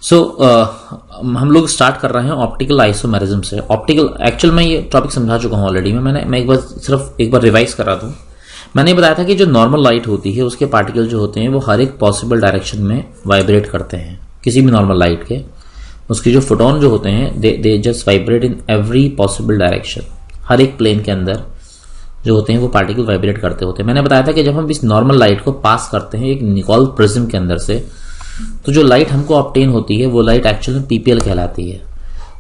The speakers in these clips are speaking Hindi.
सो हम लोग स्टार्ट कर रहे हैं ऑप्टिकल आइसोमेरिज्म से। ऑप्टिकल एक्चुअल में ये टॉपिक समझा चुका हूं ऑलरेडी। मैं एक बार रिवाइज करा दूं। मैंने बताया था कि जो नॉर्मल लाइट होती है उसके पार्टिकल जो होते हैं वो हर एक पॉसिबल डायरेक्शन में वाइब्रेट करते हैं। किसी भी नॉर्मल लाइट के उसके जो फोटोन जो होते हैं they just vibrate in every possible direction. हर एक प्लेन के अंदर जो होते हैं वो पार्टिकल वाइब्रेट करते होते हैं। मैंने बताया था कि जब हम इस नॉर्मल लाइट को पास करते हैं एक निकोल प्रिज्म के अंदर से, तो जो लाइट हमको ऑब्टेन होती है वो लाइट एक्चुअली में पीपीएल कहलाती है।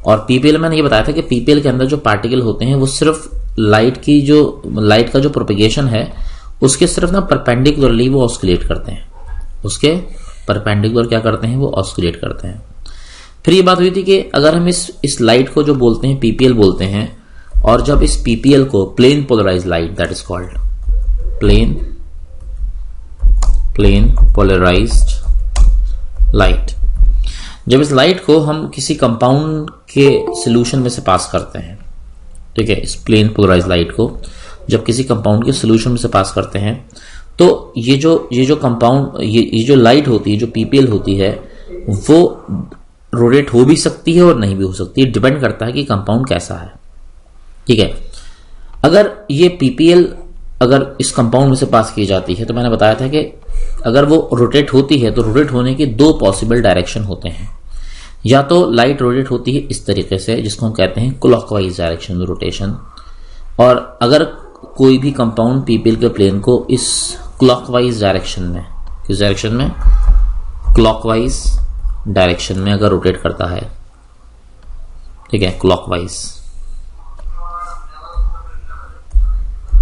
और पीपीएल मैंने ये बताया था कि पीपीएल के अंदर जो पार्टिकल होते हैं वो सिर्फ लाइट का जो प्रोपेगेशन है उसके सिर्फ ना परपेंडिकुलरली वो ऑस्किलेट करते हैं। उसके परपेंडिकुलर क्या करते हैं, वो ऑस्किलेट करते हैं। फिर ये बात हुई थी कि अगर हम इस लाइट को जो बोलते हैं पीपीएल बोलते हैं, और जब इस पीपीएल को plane polarize light that is called plane polarized light, जब इस लाइट को हम किसी कंपाउंड के सॉल्यूशन में से पास करते हैं, ठीक है, इस प्लेन पोलराइज्ड लाइट को जब किसी कंपाउंड के सॉल्यूशन में से पास करते हैं, तो ये जो कंपाउंड ये जो लाइट होती है, जो पीपीएल होती है, वो रोटेट हो भी सकती है और नहीं भी हो सकती है। डिपेंड करता है कि कंपाउंड कैसा है, ठीक है। अगर ये पीपीएल अगर इस कंपाउंड में से पास की जाती है तो मैंने बताया था कि अगर वो रोटेट होती है तो रोटेट होने के दो पॉसिबल डायरेक्शन होते हैं। या तो लाइट रोटेट होती है इस तरीके से जिसको हम कहते हैं क्लॉकवाइज डायरेक्शन में रोटेशन, और अगर कोई भी कंपाउंड पीपीएल के प्लेन को इस क्लॉकवाइज डायरेक्शन में, किस डायरेक्शन में, क्लॉकवाइज डायरेक्शन में अगर रोटेट करता है, ठीक है, क्लॉकवाइज,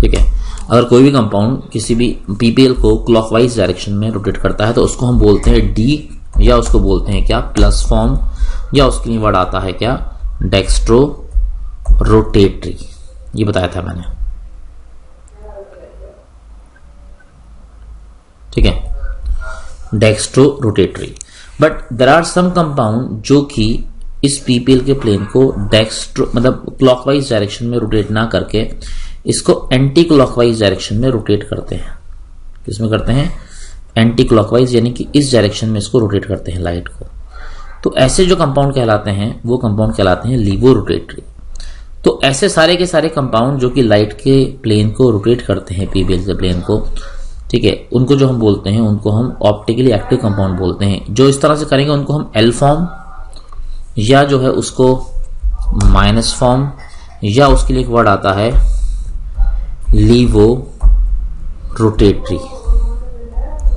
ठीक है, अगर कोई भी कंपाउंड किसी भी पीपीएल को क्लॉकवाइज डायरेक्शन में रोटेट करता है तो उसको हम बोलते हैं डी, या उसको बोलते हैं क्या, प्लस फॉर्म, या उसके लिए वर्ड आता है क्या, डेक्स्ट्रो रोटेटरी। ये बताया था मैंने, ठीक है, dextro rotatory. But there are some compound जो कि इस पीपीएल के प्लेन को डेक्स्ट्रो मतलब क्लॉकवाइज डायरेक्शन में रोटेट ना करके इसको एंटी क्लॉकवाइज डायरेक्शन में रोटेट करते हैं। किसमें करते हैं, एंटी क्लॉकवाइज, यानी कि इस डायरेक्शन में इसको रोटेट करते हैं लाइट को। तो ऐसे जो कंपाउंड कहलाते हैं वो कंपाउंड कहलाते हैं लीवो रोटेटरी। तो ऐसे सारे के सारे कंपाउंड जो कि लाइट के प्लेन को रोटेट करते हैं, पीपीएल के प्लेन को, ठीक है, उनको जो हम बोलते हैं उनको हम ऑप्टिकली एक्टिव कंपाउंड बोलते हैं। जो इस तरह से करेंगे उनको हम एल फॉर्म, या जो है उसको माइनस फॉर्म, या उसके लिए एक वर्ड आता है लीवो रोटेटरी,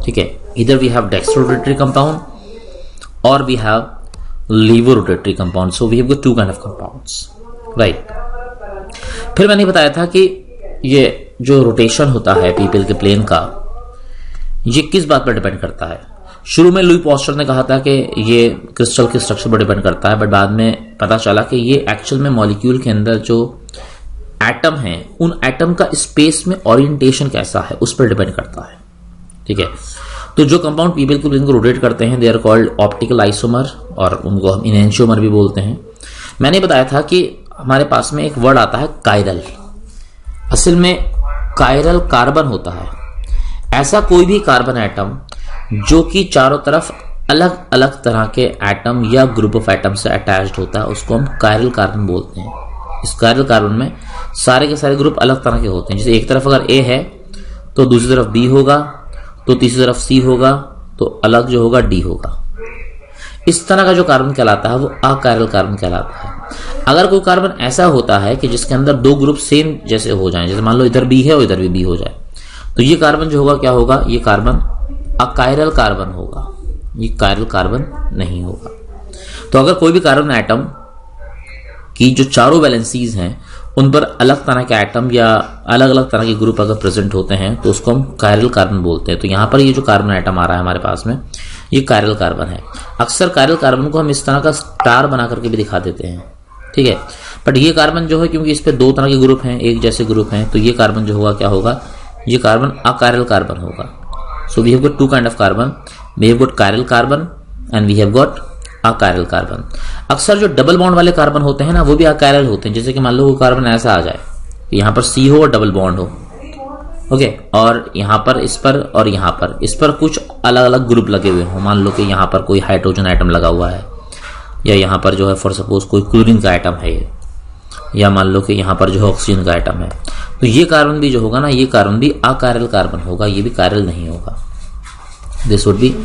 ठीक है। इधर we have dextro rotatory compound और we have laevo rotatory compound. So we have got two kind of compounds, right. फिर मैंने बताया था कि ये जो रोटेशन होता है पीपीएल के प्लेन का, ये किस बात पर डिपेंड करता है। शुरू में लुई पॉस्टर ने कहा था कि ये क्रिस्टल के स्ट्रक्चर पर डिपेंड करता है, बट बाद में पता चला कि ये एक्चुअल में मॉलिक्यूल के अंदर जो एटम है उन एटम का स्पेस में ओरिएंटेशन कैसा है उस पर डिपेंड करता है, ठीक है। तो जो कंपाउंड पीपीएल के प्लेन को रोटेट करते हैं they are called optical isomer, और उनको हम इनेंशियोमर भी बोलते हैं। मैंने बताया था कि हमारे पास में एक वर्ड आता है कायरल। असल में कायरल कार्बन होता है। ऐसा कोई भी कार्बन एटम जो कि चारों तरफ अलग अलग तरह के एटम या ग्रुप ऑफ एटम से अटैच्ड होता है उसको हम कायरल कार्बन बोलते हैं। इस कायरल कार्बन में सारे के सारे ग्रुप अलग तरह के होते हैं। जैसे एक तरफ अगर ए है तो दूसरी तरफ बी होगा, तो तीसरी तरफ सी होगा, तो अलग जो होगा डी होगा। इस तरह का जो कार्बन कहलाता है वो अकायरल कार्बन कहलाता है। अगर कोई कार्बन ऐसा होता है कि जिसके अंदर दो ग्रुप सेम जैसे हो जाएं, जैसे मान लो इधर बी है और इधर भी बी हो जाए, तो ये कार्बन जो होगा क्या होगा, ये कार्बन अकायरल कार्बन होगा, ये कायरल कार्बन नहीं होगा। तो अगर कोई भी कार्बन एटम की जो चारों वैलेंसीज हैं उन पर अलग तरह के एटम या अलग अलग तरह के ग्रुप अगर प्रेजेंट होते हैं तो उसको हम कायरल कार्बन बोलते हैं। तो यहां पर ये जो कार्बन एटम आ रहा है हमारे पास में, ये कायरल कार्बन है। अक्सर कायरल कार्बन को हम इस तरह का स्टार बना करके भी दिखा देते हैं, ठीक है। बट ये कार्बन जो है, क्योंकि इस पे दो तरह के ग्रुप हैं, एक जैसे ग्रुप हैं, तो ये कार्बन जो होगा क्या होगा, ये कार्बन अकायरल कार्बन होगा। So we have got two kind of carbon, we have got chiral carbon and we have got achiral carbon. अक्सर जो डबल बॉन्ड वाले कार्बन होते हैं ना वो भी अकायरल होते हैं। जैसे कि मान लो वो कार्बन ऐसा आ जाए, यहां पर सी हो और डबल बॉन्ड हो, ओके, और यहाँ पर इस पर और यहाँ पर इस पर कुछ अलग अलग ग्रुप लगे हुए हों। मान लो कि यहाँ पर कोई हाइड्रोजन आइटम लगा हुआ है, या यहाँ पर जो है फॉर सपोज कोई क्लोरीन का आइटम है ये, या मान लो कि यहाँ पर जो है ऑक्सीजन का आइटम है, तो ये कार्बन भी जो होगा ना, ये कार्बन भी अकायरल कार्बन होगा, ये भी कायरल नहीं होगा। This would be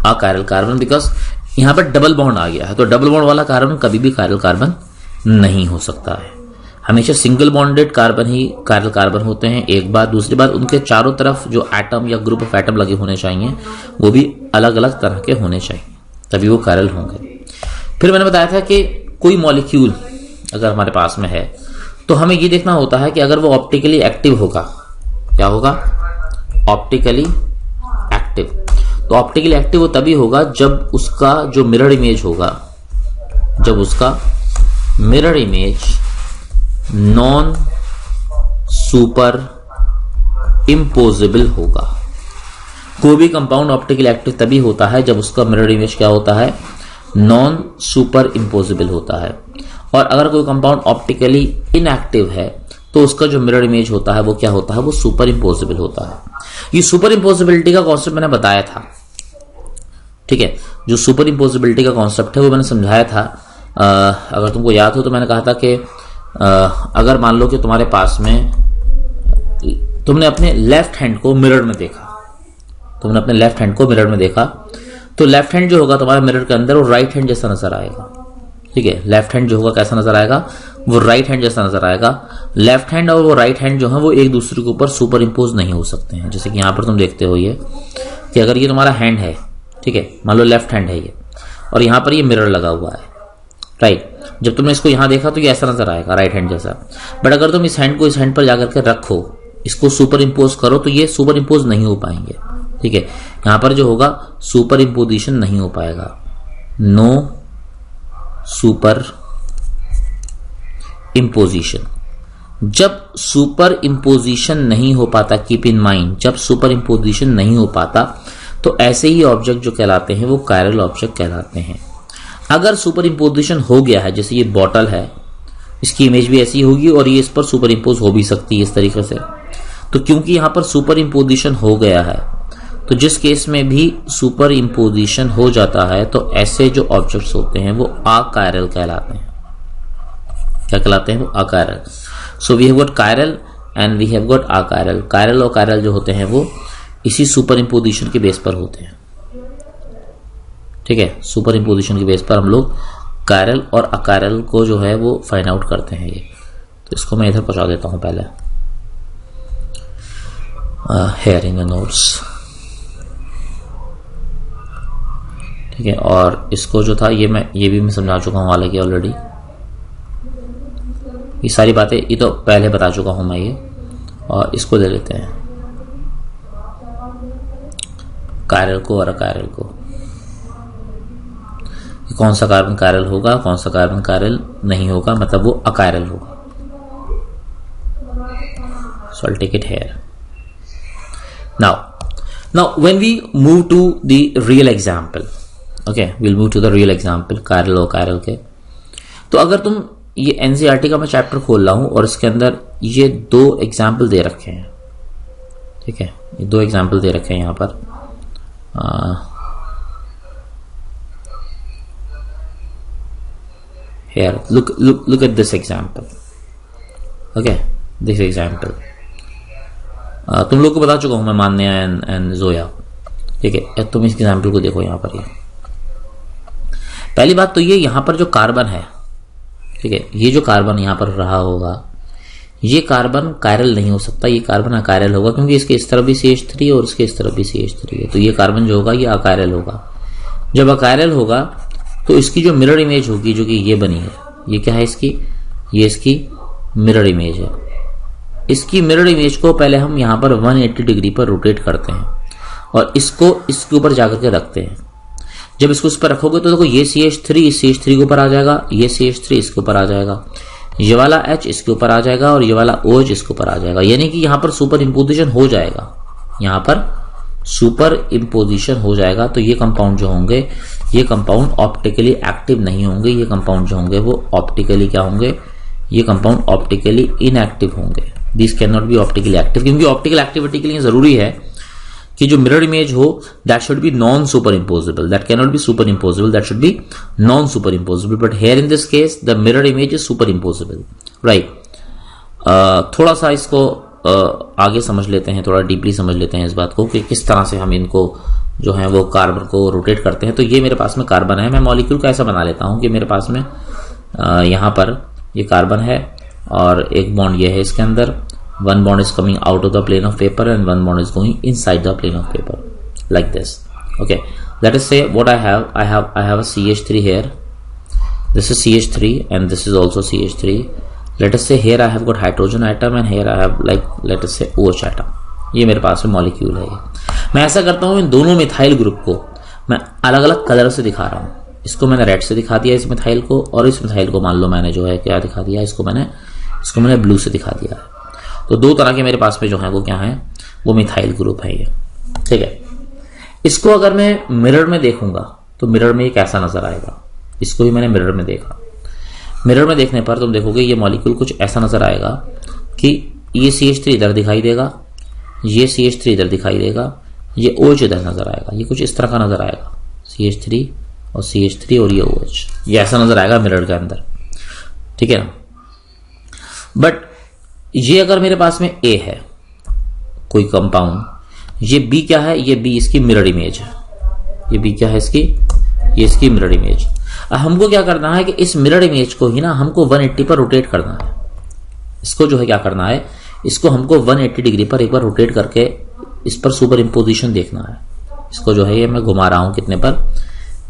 achiral carbon because यहाँ पर डबल बॉन्ड आ गया है। तो डबल बॉन्ड वाला कार्बन कभी भी कायरल कार्बन नहीं हो सकता है। हमेशा सिंगल बॉन्डेड कार्बन ही कायरल कार्बन होते हैं। एक बात, दूसरी बात, उनके चारों तरफ जो एटम या ग्रुप ऑफ एटम लगे होने चाहिए वो भी अलग अलग तरह के होने चाहिए, तभी वो कायरल होंगे। फिर मैंने बताया था कि कोई मॉलिक्यूल अगर हमारे पास में है तो हमें ये देखना होता है कि अगर वो ऑप्टिकली एक्टिव होगा, क्या होगा, ऑप्टिकली एक्टिव। तो ऑप्टिकली एक्टिव वो तभी होगा जब उसका जो मिरर इमेज होगा, जब उसका mirror image non super imposable होगा। कोई भी कंपाउंड ऑप्टिकली एक्टिव तभी होता है जब उसका मिरर इमेज क्या होता है, नॉन सुपर इम्पोजिबल होता है। और अगर कोई कंपाउंड ऑप्टिकली इनएक्टिव है तो उसका जो मिरर इमेज होता है वो क्या होता है, वो सुपर इम्पोजिबल होता है। ये सुपर इम्पोजिबिलिटी का कॉन्सेप्ट मैंने बताया था, ठीक है। जो सुपर इम्पोजिबिलिटी का कॉन्सेप्ट है वो मैंने समझाया था। अगर तुमको याद हो तो मैंने कहा था कि अगर मान लो कि तुम्हारे पास में तुमने अपने लेफ्ट हैंड को मिरर में देखा, तुमने अपने लेफ्ट हैंड को मिरर में देखा, तो लेफ्ट हैंड जो होगा तुम्हारे मिरर के अंदर वो राइट हैंड जैसा नजर आएगा, ठीक है। लेफ्ट हैंड जो होगा कैसा नजर आएगा, वो राइट हैंड जैसा नजर आएगा। लेफ्ट हैंड और वो राइट हैंड जो है वो एक दूसरे के ऊपर सुपर इम्पोज नहीं हो सकते हैं। जैसे कि यहां पर तुम देखते हो ये कि अगर ये तुम्हारा हैंड है, ठीक है, मान लो लेफ्ट हैंड है ये, और यहां पर ये मिरर लगा हुआ है, राइट। जब तुमने इसको यहां देखा तो ये ऐसा नजर आएगा, राइट हैंड जैसा। बट अगर तुम इस हैंड को इस हैंड पर जाकर के रखो, इसको सुपर इम्पोज करो, तो ये सुपर इम्पोज नहीं हो पाएंगे, ठीक है। यहां पर जो होगा सुपर इम्पोजिशन नहीं हो पाएगा, नो सुपर इम्पोजिशन। जब सुपर इम्पोजिशन नहीं हो पाता, कीप इन माइंड, जब सुपर इम्पोजिशन नहीं हो पाता तो ऐसे ही ऑब्जेक्ट जो कहलाते हैं वो कायरल ऑब्जेक्ट कहलाते हैं। अगर सुपर इम्पोजिशन हो गया है, जैसे ये बॉटल है, इसकी इमेज भी ऐसी होगी और ये इस पर सुपर इम्पोज हो भी सकती है इस तरीके से। तो क्योंकि यहां पर सुपर इम्पोजिशन हो गया है, तो जिस केस में भी सुपर इम्पोजिशन हो जाता है तो ऐसे जो ऑब्जेक्ट्स होते हैं वो अकायरल कहलाते हैं। क्या कहलाते हैं, वो achiral. So we have got chiral and we have got achiral. Chiral और कायरल जो होते हैं वो इसी सुपर इम्पोजिशन के बेस पर होते हैं, ठीक है। सुपर इम्पोजिशन के बेस पर हम लोग कायरल और अकायरल को जो है वो फाइंड आउट करते हैं। ये तो इसको मैं इधर पहुंचा देता हूं पहले, हेयर इन द नोट्स, ठीक है। और इसको जो था ये भी मैं समझा चुका हूं हालांकि ऑलरेडी। ये सारी बातें ये तो पहले बता चुका हूं मैं ये। और इसको ले लेते हैं, कायरल को और अकायरल को। कौन सा कार्बन कायरल होगा, कौन सा कार्बन कायरल नहीं होगा, मतलब वो अकायरल होगा। So I'll take it here. Now when we move to the real example, okay, we'll move to the real example, chiral और कायरल के। तो अगर तुम ये एनसीईआरटी का मैं चैप्टर खोल रहा हूं और इसके अंदर ये दो एग्जाम्पल दे रखे हैं, ठीक है, ये दो एग्जाम्पल दे रखे हैं यहां पर। Here, look at this example. Okay, this example. तुम लोग को बता चुका हूं मैं, मान्या एंड जोया, ठीक है। तुम इस एग्जाम्पल को देखो यहां पर। ये पहली बात तो ये, यहां पर जो कार्बन है, ठीक है, ये जो कार्बन यहां पर रहा होगा, ये कार्बन कायरल नहीं हो सकता, ये कार्बन अकायरल होगा, क्योंकि इसके इस तरफ भी CH3 है और इसके इस तरफ भी CH3 है। तो ये कार्बन जो होगा ये अकायरल होगा। जब अकायरल होगा तो इसकी जो मिरर इमेज होगी, जो कि ये बनी है, ये क्या है इसकी, ये इसकी मिरर इमेज है। इसकी मिरर इमेज को पहले हम यहां पर 180 डिग्री पर रोटेट करते हैं और इसको इसके ऊपर जाकर के रखते हैं। जब इसको इस पर रखोगे तो देखो ये CH3 इस CH3 के ऊपर आ जाएगा, ये CH3 इसके ऊपर आ जाएगा, ये वाला H इसके ऊपर आ जाएगा और ये वाला OH इसके ऊपर आ जाएगा। यानी कि यहां पर सुपर इम्पोजिशन हो जाएगा, यहां पर सुपर इम्पोजिशन हो जाएगा। तो ये कंपाउंड जो होंगे, ये कंपाउंड ऑप्टिकली एक्टिव नहीं होंगे, ये कंपाउंड जो होंगे वो ऑप्टिकली क्या होंगे, ये कंपाउंड ऑप्टिकली इनएक्टिव होंगे। This can not be optically active, क्योंकि ऑप्टिकल एक्टिविटी के लिए जरूरी है कि जो मिरर इमेज हो that should be non super imposable, that can not be super imposable, that should be non super imposable, but here in this case the mirror image is super imposable, right. थोड़ा सा इसको आगे समझ लेते हैं, थोड़ा डीपली समझ लेते हैं इस बात को कि किस तरह से हम इनको जो है वो कार्बन को रोटेट करते हैं। तो ये मेरे पास में कार्बन है, मैं मॉलिक्यूल को ऐसा बना लेता हूं कि मेरे पास में यहां पर ये कार्बन है और एक बॉन्ड ये है इसके अंदर, one bond is coming out of the plane of paper and one bond is going inside the plane of paper like this. Okay, let us say what I have a CH3 here, this is CH3 and this is also CH3. Let us say here I have got hydrogen atom and here I have like let us say OH atom. ये मेरे पास में मॉलिक्यूल है। मैं ऐसा करता हूं इन दोनों मिथाइल ग्रुप को मैं अलग अलग कलर से दिखा रहा हूं। इसको मैंने रेड से दिखा दिया इस मिथाइल को, और इस मिथाइल को मान लो मैंने जो है क्या दिखा दिया, इसको मैंने ब्लू से दिखा दिया। तो दो तरह के मेरे पास में जो है वो क्या है, वो मिथाइल ग्रुप है ये, ठीक है। इसको अगर मैं मिरर में देखूंगा तो मिरर में ये कैसा नजर आएगा, इसको भी मैंने मिरर में देखा। मिरर में देखने पर तुम देखोगे ये मॉलिक्यूल कुछ ऐसा नजर आएगा कि ये CH3 इधर दिखाई देगा, ये CH3 इधर दिखाई देगा, ये OH इधर नजर आएगा, ये कुछ इस तरह का नजर आएगा, CH3 और CH3 और ये OH, ये ऐसा नजर आएगा मिरर के अंदर, ठीक है ना। बट ये अगर मेरे पास में A है कोई कंपाउंड, ये B क्या है, ये B इसकी मिरर इमेज है, ये B क्या है इसकी, ये इसकी मिरर इमेज। हमको क्या करना है कि इस मिरर इमेज को ही ना हमको 180 पर रोटेट करना है। इसको जो है क्या करना है, इसको हमको 180 डिग्री पर एक बार रोटेट करके इस पर सुपर इम्पोजिशन देखना है। इसको जो है ये मैं घुमा रहा हूं कितने पर,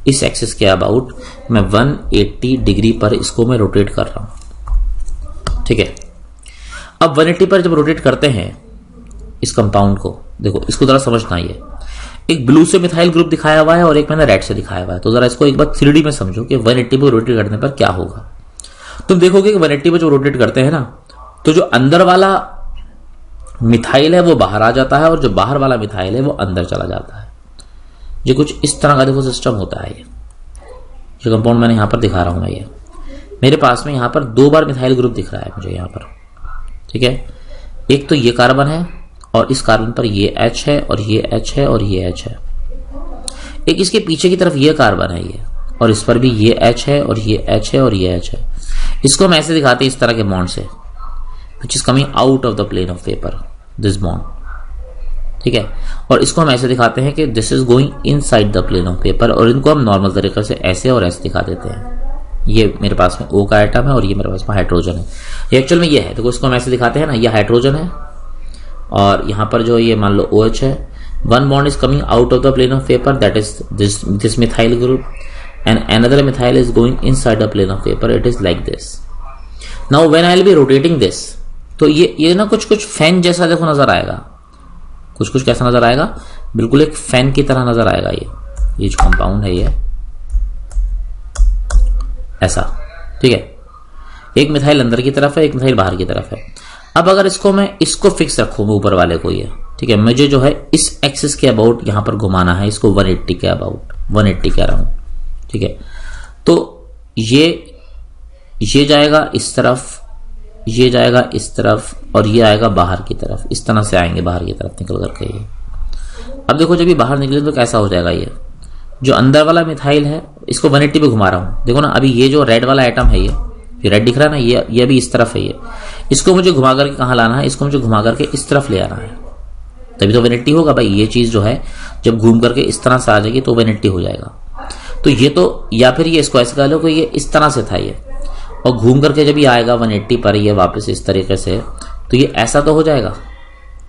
इस एक्सिस के अबाउट मैं 180 डिग्री पर इसको मैं रोटेट कर रहा हूं, ठीक है। अब 180 पर जब रोटेट करते हैं इस कंपाउंड को, देखो इसको जरा समझना, ये एक ब्लू से मिथाइल ग्रुप दिखाया हुआ है और एक मैंने रेड से दिखाया हुआ है। तो जरा इसको एक बार 3D में समझो कि 180 पर रोटेट करने पर क्या होगा। तुम देखोगे कि 180 पर जो रोटेट करते हैं ना, तो जो अंदर वाला मिथाइल है वो बाहर आ जाता है और जो बाहर वाला मिथाइल है वो अंदर चला जाता है। ये कुछ इस तरह का देखो सिस्टम होता है। ये जो कंपाउंड मैंने यहां पर दिखा रहा हूं मैं, ये मेरे पास में यहां पर 2 बार मिथाइल ग्रुप दिख रहा है मुझे यहां पर, ठीक है। एक तो ये कार्बन है और इस कार्बन पर ये H है और ये H है और ये H है। एक इसके पीछे की तरफ ये कार्बन है ये, और इस पर भी ये H है और ये H है और ये H है। इसको हम ऐसे दिखाते हैं इस तरह के बॉन्ड से, which is coming out of the plane of paper, this bond, ठीक है। और इसको हम ऐसे दिखाते हैं कि this is going inside the plane of paper, और इनको हम नॉर्मल तरीके से ऐसे और ऐसे दिखा देते हैं। ये मेरे पास में O का एटम है और ये मेरे पास में हाइड्रोजन है। ये एक्चुअल में ये है, तो इसको हम ऐसे दिखाते हैं ना, ये हाइड्रोजन है और यहां पर जो ये मान लो OH है। One bond is coming out of the plane of paper, that is this methyl group, and another methyl is going inside the plane of paper, it is like this. Now when I will be rotating this, तो ये ना कुछ कुछ फैन जैसा देखो नजर आएगा, कुछ कुछ कैसा नजर आएगा, बिल्कुल एक फैन की तरह नजर आएगा। ये जो कंपाउंड है ये ऐसा, ठीक है। एक मिथाइल अंदर की तरफ है, एक मिथाइल बाहर की तरफ है। अब अगर इसको फिक्स रखूं ऊपर वाले को, ये ठीक है, मुझे जो है इस एक्सिस के अबाउट यहां पर घुमाना है, इसको 180 के अबाउट 180 कह रहा हूं, ठीक है। तो ये जाएगा इस तरफ, ये जाएगा इस तरफ और ये आएगा बाहर की तरफ, इस तरह से आएंगे बाहर की तरफ निकल करके ये। अब देखो जब ये बाहर निकले तो कैसा हो जाएगा, ये जो अंदर वाला मिथाइल है इसको 180 पे घुमा रहा हूं, देखो ना। अभी ये जो रेड वाला एटम है ये रेड दिख रहा है ना, ये अभी इस तरफ है, ये इसको मुझे घुमा करके कहां लाना है, इसको मुझे घुमा करके इस तरफ ले आना है, तभी तो 180 होगा भाई। ये चीज जो है जब घूम करके इस तरह से आ जाएगी तो 180 हो जाएगा। तो ये तो, या फिर ये इसको ऐसे कह लो कि ये इस तरह से था ये, और घूम करके जब ये आएगा 180 पर ये वापस इस तरीके से, तो ये ऐसा तो हो जाएगा,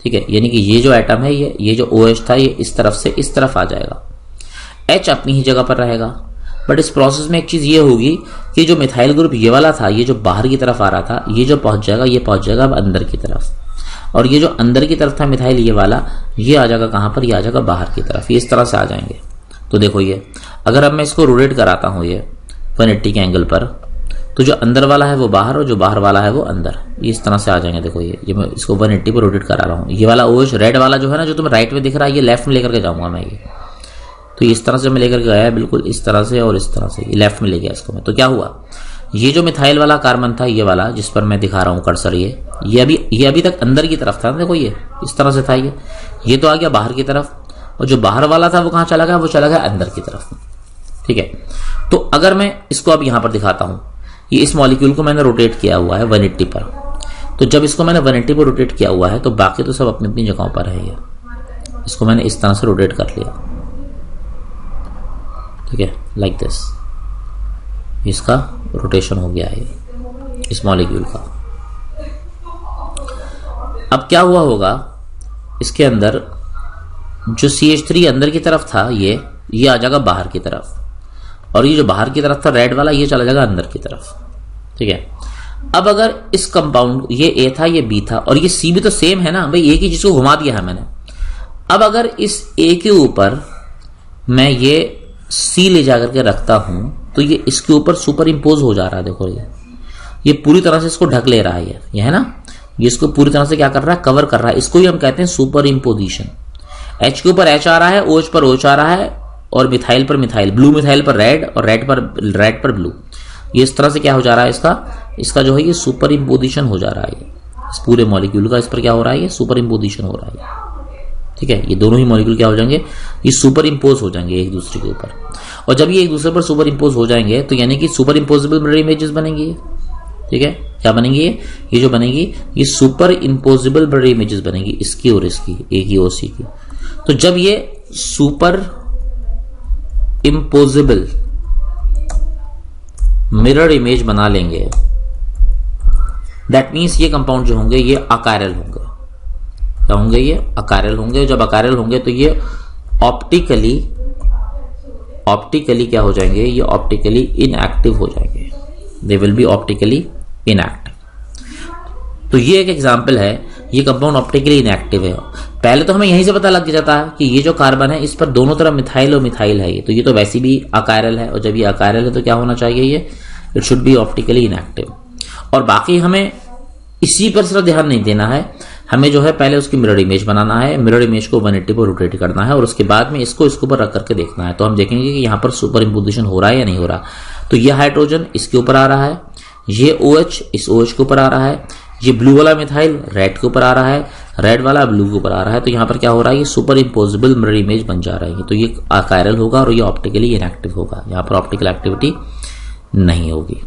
ठीक है। यानी कि ये जो एटम है ये जो OH था ये इस तरफ से इस तरफ आ जाएगा, H अपनी ही जगह पर रहेगा। बट इस प्रोसेस में एक चीज ये होगी कि जो मिथाइल ग्रुप ये वाला था, ये जो बाहर की तरफ आ रहा था, ये जो पहुंच जाएगा, ये पहुंच जाएगा अब अंदर की तरफ, और ये जो अंदर की तरफ था मिथाइल ये वाला, ये आ जाएगा कहां पर, ये आ जाएगा बाहर की तरफ, ये इस तरह से आ जाएंगे। तो देखो ये अगर अब मैं इसको रोटेट कराता हूं ये 180 के एंगल पर, तो जो अंदर वाला है वो बाहर और जो बाहर वाला है वो अंदर, ये इस तरह से आ जाएंगे। देखो ये मैं इसको 180 पर रोटेट करा रहा हूँ। ये वाला OH रेड वाला जो है ना, जो तुम्हें राइट में दिख रहा है, ये लेफ्ट में लेकर के जाऊंगा मैं ये। तो इस तरह से मैं लेकर के गया बिल्कुल इस तरह से, और इस तरह से ये लेफ्ट में ले गया इसको मैं। तो क्या हुआ, ये जो मिथाइल वाला कार्बन था, ये वाला जिस पर मैं दिखा रहा हूं कर्सर, ये अभी तक अंदर की तरफ था। देखो ये इस तरह से था, ये तो आ गया बाहर की तरफ, और जो बाहर वाला था वो कहां चला गया, वो चला गया अंदर की तरफ। ठीक है, तो अगर मैं इसको अब यहां पर दिखाता हूं, ये इस मॉलिक्यूल को मैंने रोटेट किया हुआ है 180 पर, तो जब इसको मैंने 180 पर रोटेट किया हुआ है तो बाकी तो सब अपनी अपनी जगहों पर है। ये इसको मैंने इस तरह से रोटेट कर लिया, ठीक है, लाइक दिस, इसका रोटेशन हो गया है इस मॉलिक्यूल का। अब क्या हुआ होगा, इसके अंदर जो CH3 अंदर की तरफ था, ये आ जाएगा बाहर की तरफ, और ये जो बाहर की तरफ था रेड वाला, ये चला जाएगा अंदर की तरफ। ठीक है, अब अगर इस कंपाउंड, ये A था, ये B था, और ये C भी तो सेम है ना भाई, एक ही चीज को घुमा दिया है मैंने। अब अगर इस A के ऊपर मैं ये C ले जाकर के रखता हूं, तो ये इसके ऊपर सुपर इम्पोज हो जा रहा है। देखो ये पूरी तरह से इसको ढक ले रहा है, ये है ना, ये इसको पूरी तरह से क्या कर रहा है, कवर कर रहा है। इसको ही हम कहते हैं सुपर इम्पोजिशन। H के ऊपर H आ रहा है, OH पर OH आ रहा है, और मिथाइल पर मिथाइल, ब्लू मिथाइल पर रेड, और रेड पर ब्लू। ये इस तरह से क्या हो जा रहा है, इसका जो है ये सुपर इम्पोजिशन हो जा रहा है। इस पूरे मॉलिक्यूल का इस पर क्या हो रहा है, ये सुपर इम्पोजिशन हो रहा है। ठीक है, ये दोनों ही मॉलिक्यूल क्या हो जाएंगे, ये सुपर इम्पोज हो जाएंगे एक दूसरे के ऊपर। और जब ये एक दूसरे पर सुपर इम्पोज हो जाएंगे तो यानी कि सुपर इम्पोजिबल मिरर इमेजेस बनेंगी। ठीक है, क्या बनेंगी, ये जो बनेगी, ये सुपर इम्पोजिबल मिरर इमेजेस बनेंगी, इसकी और इसकी, ए की और सी की। तो जब ये सुपर इम्पोजिबल मिरर इमेज बना लेंगे, दैट मीन्स ये कंपाउंड जो होंगे ये अकायरल होंगे। क्या होंगे, ये अकायरल होंगे। जब अकायरल होंगे तो ये ऑप्टिकली क्या हो जाएंगे, ये ऑप्टिकली इनएक्टिव हो जाएंगे। They will be optically inactive. तो ये एक एग्जांपल है, ये कंपाउंड ऑप्टिकली इनएक्टिव है। पहले तो हमें यहीं से पता लग जाता है कि ये जो कार्बन है इस पर दोनों तरफ मिथाइल और मिथाइल है, तो ये तो वैसे भी अकायरल है, और जब ये अकायरल है तो क्या होना चाहिए, ये it should be optically inactive. और बाकी हमें इसी पर सिर्फ ध्यान नहीं देना है, हमें जो है पहले उसकी मिरर इमेज बनाना है, मिरर इमेज को 180 पर रोटेट करना है, और उसके बाद में इसको ऊपर रख करके देखना है। तो हम देखेंगे कि यहाँ पर सुपर इम्पोजिशन हो रहा है या नहीं हो रहा। तो ये हाइड्रोजन इसके ऊपर आ रहा है, ये OH इस OH के ऊपर आ रहा है, ये ब्लू वाला मिथाइल रेड के ऊपर आ रहा है, रेड वाला ब्लू के ऊपर आ रहा है। तो यहाँ पर क्या हो रहा है, ये सुपर इम्पोजिबल मिरर इमेज बन जा रहा है। तो ये अकायरल होगा और ये ऑप्टिकली इनएक्टिव होगा, यहाँ पर ऑप्टिकल एक्टिविटी नहीं होगी।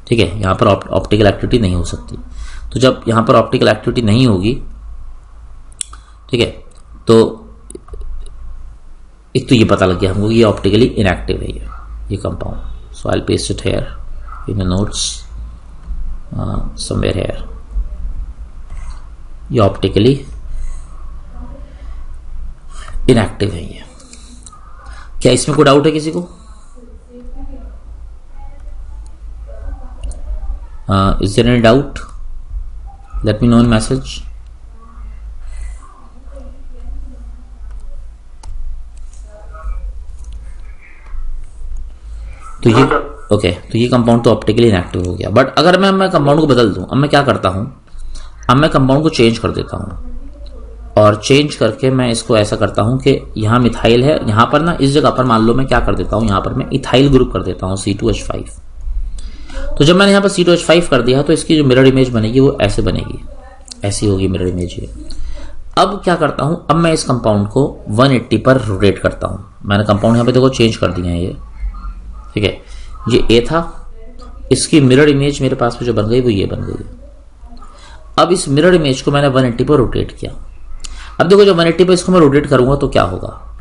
ठीक है, यहाँ पर ऑप्टिकल एक्टिविटी नहीं हो सकती। तो जब यहाँ पर ऑप्टिकल एक्टिविटी नहीं होगी, ठीक है, तो एक तो ये पता लग गया हमको ये ऑप्टिकली इनएक्टिव है ये compound. So I will paste it here in the notes somewhere here. ये ऑप्टिकली इनएक्टिव है ये। क्या इसमें कोई डाउट है किसी को? Is there any doubt? Let me know in message. तो ये ओके, तो ये कंपाउंड तो ऑप्टिकली इनएक्टिव हो गया। बट अगर मैं कंपाउंड को बदल दूं, अब मैं क्या करता हूं, अब मैं कंपाउंड को चेंज कर देता हूं, और चेंज करके मैं इसको ऐसा करता हूं कि यहां मिथाइल है, यहां पर ना इस जगह पर मान लो मैं क्या कर देता हूं, यहां पर मैं इथाइल ग्रुप कर देता हूं C2H5। तो जब मैंने यहां पर C2H5 कर दिया तो इसकी जो मिरर इमेज बनेगी वो ऐसे बनेगी, ऐसी होगी मिरर इमेज ये। अब क्या करता हूं, अब मैं इस कंपाउंड को 180 पर रोटेट करता हूं। मैंने कंपाउंड यहां पे देखो चेंज कर दिया है ये, ठीक है, ये A था, इसकी मिरर इमेज मेरे पास में जो बन गई वो ये बन गई। अब इस मिरर इमेज को मैंने 180 पर रोटेट किया। अब देखो जब 180 पर इसको मैं रोटेट करूंगा तो क्या होगा,